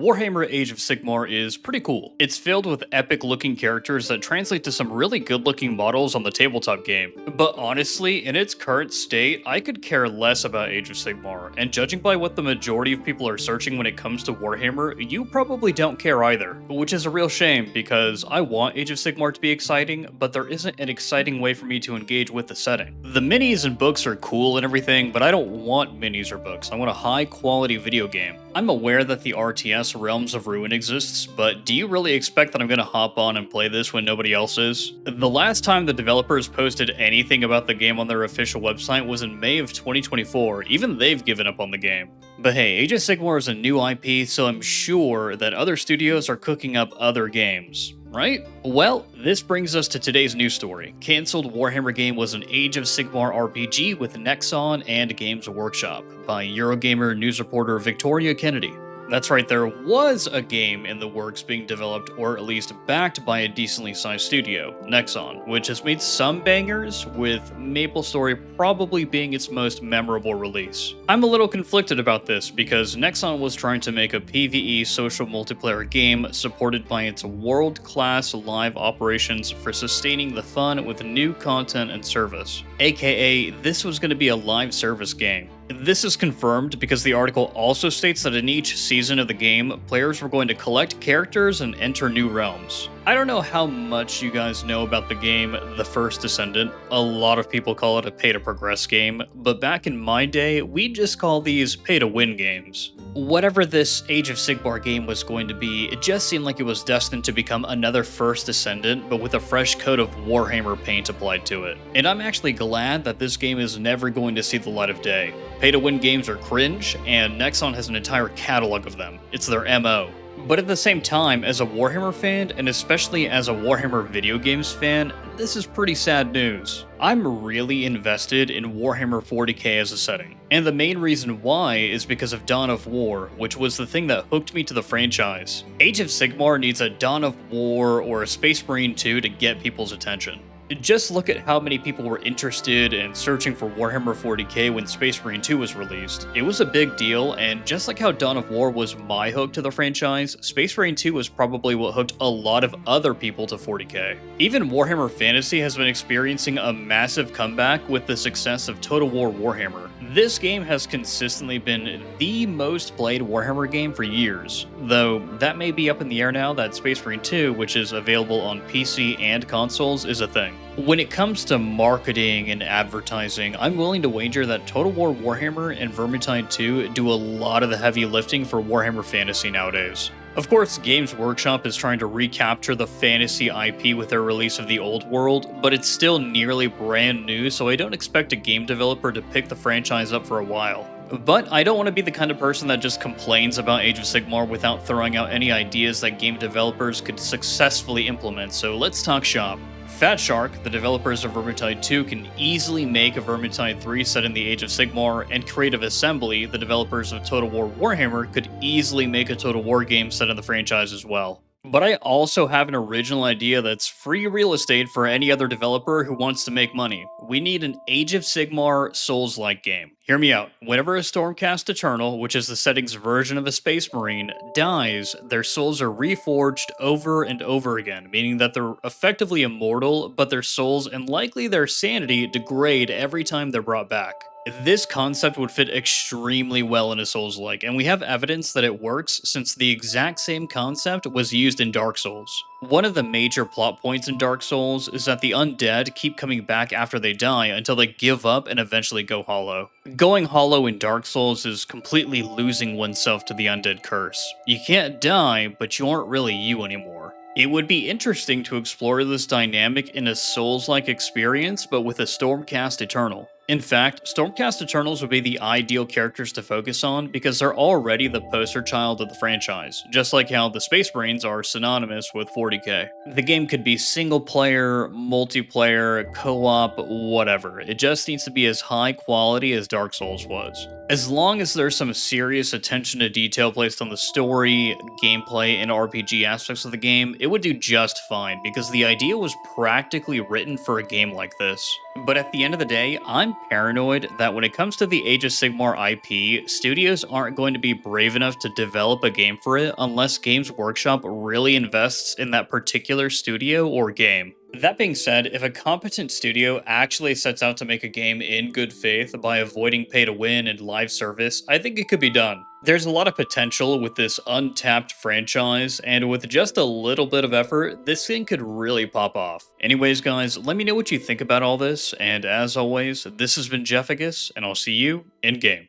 Warhammer Age of Sigmar is pretty cool. It's filled with epic looking characters that translate to some really good looking models on the tabletop game. But honestly, in its current state, I could care less about Age of Sigmar, and judging by what the majority of people are searching when it comes to Warhammer, you probably don't care either. Which is a real shame, because I want Age of Sigmar to be exciting, but there isn't an exciting way for me to engage with the setting. The minis and books are cool and everything, but I don't want minis or books. I want a high quality video game. I'm aware that the RTS Realms of Ruin exists, but do you really expect that I'm gonna hop on and play this when nobody else is? The last time the developers posted anything about the game on their official website was in May of 2024, even they've given up on the game. But hey, Age of Sigmar is a new IP, so I'm sure that other studios are cooking up other games. Right? Well, this brings us to today's news story. Cancelled Warhammer game was an Age of Sigmar RPG with Nexon and Games Workshop by Eurogamer news reporter Victoria Kennedy. That's right, there was a game in the works being developed, or at least backed by a decently sized studio, Nexon, which has made some bangers, with MapleStory probably being its most memorable release. I'm a little conflicted about this, because Nexon was trying to make a PvE social multiplayer game supported by its world-class live operations for sustaining the fun with new content and service. AKA, this was going to be a live service game. This is confirmed because the article also states that in each season of the game, players were going to collect characters and enter new realms. I don't know how much you guys know about the game The First Descendant. A lot of people call it a pay-to-progress game, but back in my day, we just call these pay-to-win games. Whatever this Age of Sigmar game was going to be, it just seemed like it was destined to become another First Descendant, but with a fresh coat of Warhammer paint applied to it. And I'm actually glad that this game is never going to see the light of day. Pay-to-win games are cringe, and Nexon has an entire catalog of them. It's their MO. But at the same time, as a Warhammer fan, and especially as a Warhammer video games fan, this is pretty sad news. I'm really invested in Warhammer 40k as a setting, and the main reason why is because of Dawn of War, which was the thing that hooked me to the franchise. Age of Sigmar needs a Dawn of War or a Space Marine 2 to get people's attention. Just look at how many people were interested in searching for Warhammer 40k when Space Marine 2 was released. It was a big deal, and just like how Dawn of War was my hook to the franchise, Space Marine 2 was probably what hooked a lot of other people to 40k. Even Warhammer Fantasy has been experiencing a massive comeback with the success of Total War Warhammer. This game has consistently been the most played Warhammer game for years, though that may be up in the air now that Space Marine 2, which is available on PC and consoles, is a thing. When it comes to marketing and advertising, I'm willing to wager that Total War Warhammer and Vermintide 2 do a lot of the heavy lifting for Warhammer Fantasy nowadays. Of course, Games Workshop is trying to recapture the fantasy IP with their release of the Old World, but it's still nearly brand new, so I don't expect a game developer to pick the franchise up for a while. But I don't want to be the kind of person that just complains about Age of Sigmar without throwing out any ideas that game developers could successfully implement, so let's talk shop. Fat Shark, the developers of Vermintide 2, can easily make a Vermintide 3 set in the Age of Sigmar, and Creative Assembly, the developers of Total War Warhammer, could easily make a Total War game set in the franchise as well. But I also have an original idea that's free real estate for any other developer who wants to make money. We need an Age of Sigmar Souls-like game. Hear me out. Whenever a Stormcast Eternal, which is the setting's version of a Space Marine, dies, their souls are reforged over and over again, meaning that they're effectively immortal, but their souls and likely their sanity degrade every time they're brought back. This concept would fit extremely well in a Souls-like, and we have evidence that it works since the exact same concept was used in Dark Souls. One of the major plot points in Dark Souls is that the undead keep coming back after they die until they give up and eventually go hollow. Going hollow in Dark Souls is completely losing oneself to the undead curse. You can't die, but you aren't really you anymore. It would be interesting to explore this dynamic in a Souls-like experience, but with a Stormcast Eternal. In fact, Stormcast Eternals would be the ideal characters to focus on because they're already the poster child of the franchise, just like how the Space Marines are synonymous with 40k. The game could be single player, multiplayer, co-op, whatever. It just needs to be as high quality as Dark Souls was. As long as there's some serious attention to detail placed on the story, gameplay, and RPG aspects of the game, it would do just fine because the idea was practically written for a game like this. But at the end of the day, I'm paranoid that when it comes to the Age of Sigmar IP, studios aren't going to be brave enough to develop a game for it unless Games Workshop really invests in that particular studio or game. That being said, if a competent studio actually sets out to make a game in good faith by avoiding pay to win and live service, I think it could be done. There's a lot of potential with this untapped franchise, and with just a little bit of effort, this thing could really pop off. Anyways, guys, let me know what you think about all this, and as always, this has been Jeficus, and I'll see you in game.